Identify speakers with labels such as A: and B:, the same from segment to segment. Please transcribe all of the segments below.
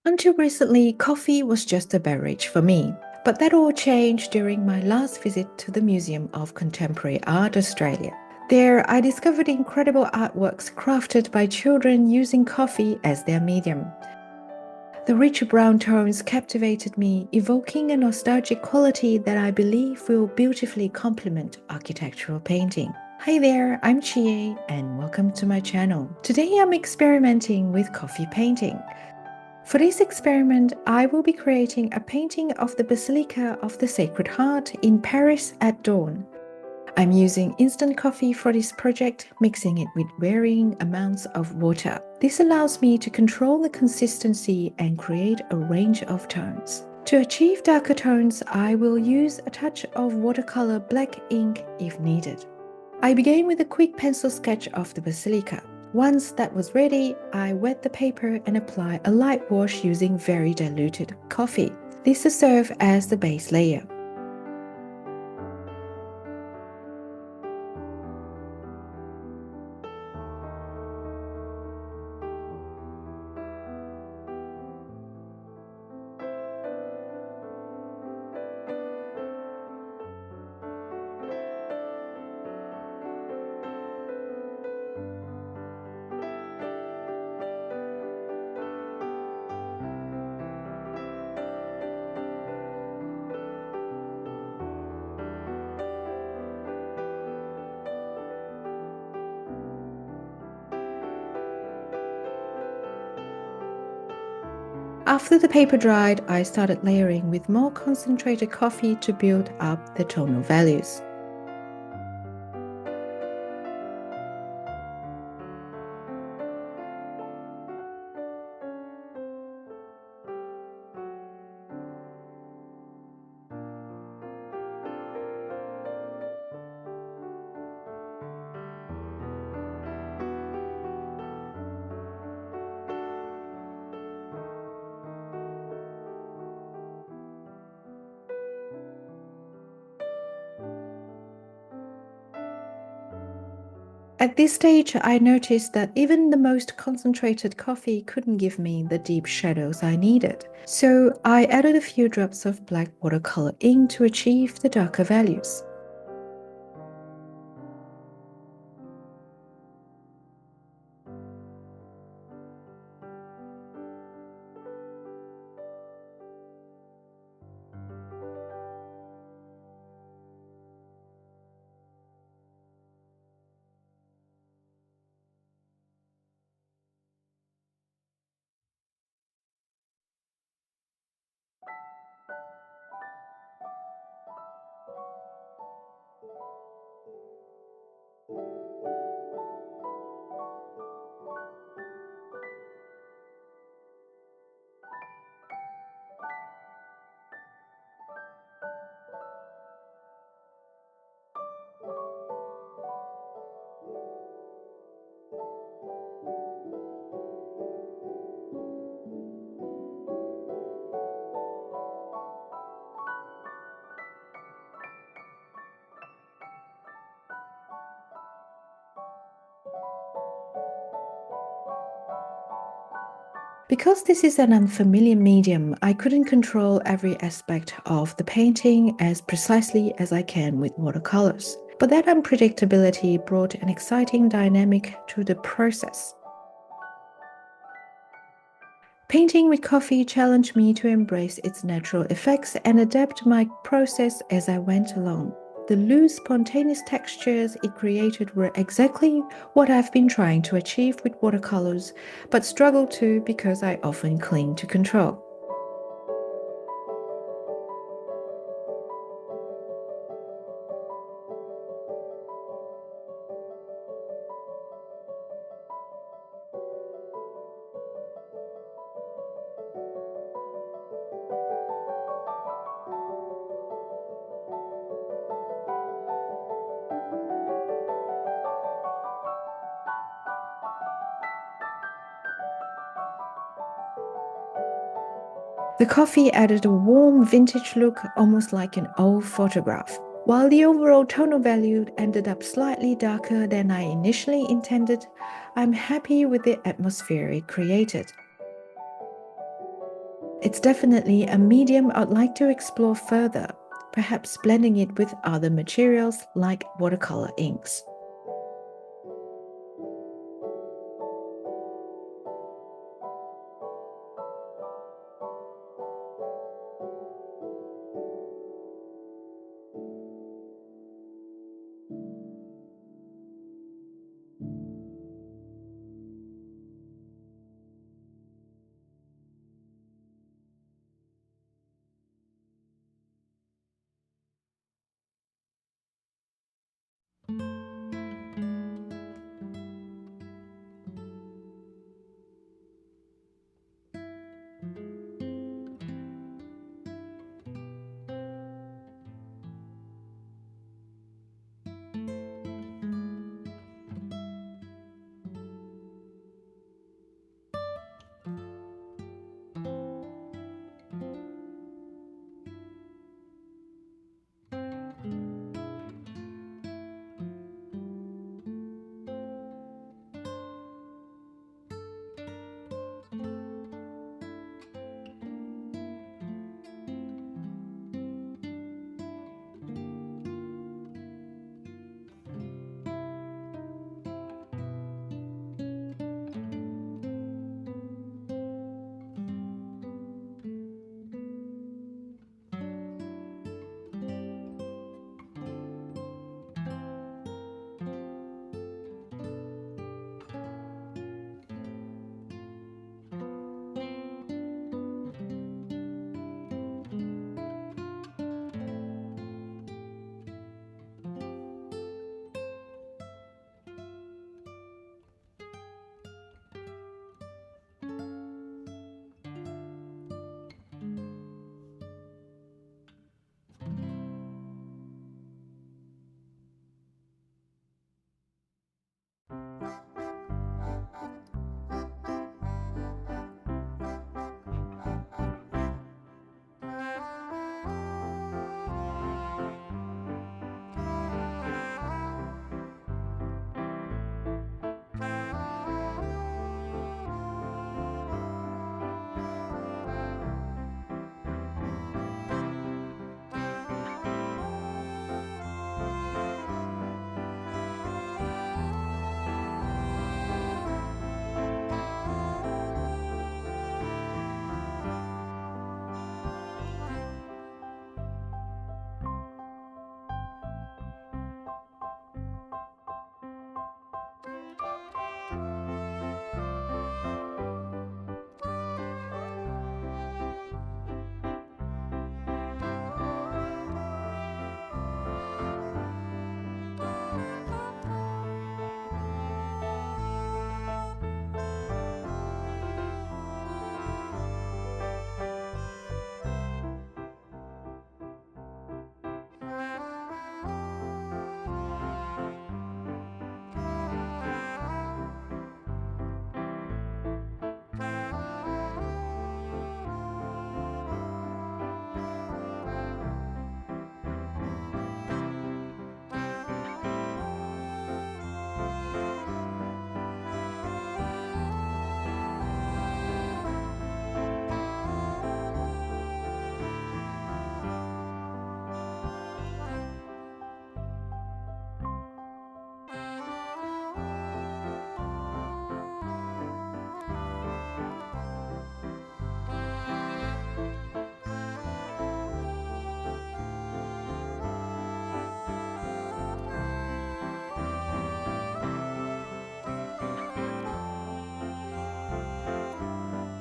A: Until recently, coffee was just a beverage for me. But that all changed during my last visit to the Museum of Contemporary Art Australia. There, I discovered incredible artworks crafted by children using coffee as their medium. The rich brown tones captivated me, evoking a nostalgic quality that I believe will beautifully complement architectural painting. Hi there, I'm Chie and welcome to my channel. Today I'm experimenting with coffee painting. For this experiment, I will be creating a painting of the Basilica of the Sacred Heart in Paris at dawn. I'm using instant coffee for this project, mixing it with varying amounts of water. This allows me to control the consistency and create a range of tones. To achieve darker tones, I will use a touch of watercolor black ink if needed. I began with a quick pencil sketch of the Basilica. Once that was ready, I wet the paper and apply a light wash using very diluted coffee. This will serve as the base layer. After the paper dried, I started layering with more concentrated coffee to build up the tonal values. At this stage, I noticed that even the most concentrated coffee couldn't give me the deep shadows I needed. So I added a few drops of black watercolor ink to achieve the darker values. Because this is an unfamiliar medium, I couldn't control every aspect of the painting as precisely as I can with watercolors. But that unpredictability brought an exciting dynamic to the process. Painting with coffee challenged me to embrace its natural effects and adapt my process as I went along. The loose, spontaneous textures it created were exactly what I've been trying to achieve with watercolors, but struggle to because I often cling to control. The coffee added a warm vintage look, almost like an old photograph. While the overall tonal value ended up slightly darker than I initially intended, I'm happy with the atmosphere it created. It's definitely a medium I'd like to explore further, perhaps blending it with other materials like watercolor inks.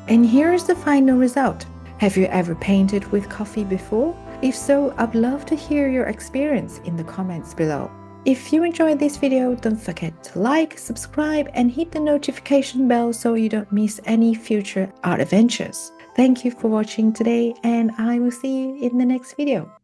A: And here's the final result. Have you ever painted with coffee before? If so, I'd love to hear your experience in the comments below. If you enjoyed this video, don't forget to like, subscribe, and hit the notification bell so you don't miss any future art adventures. Thank you for watching today, and I will see you in the next video.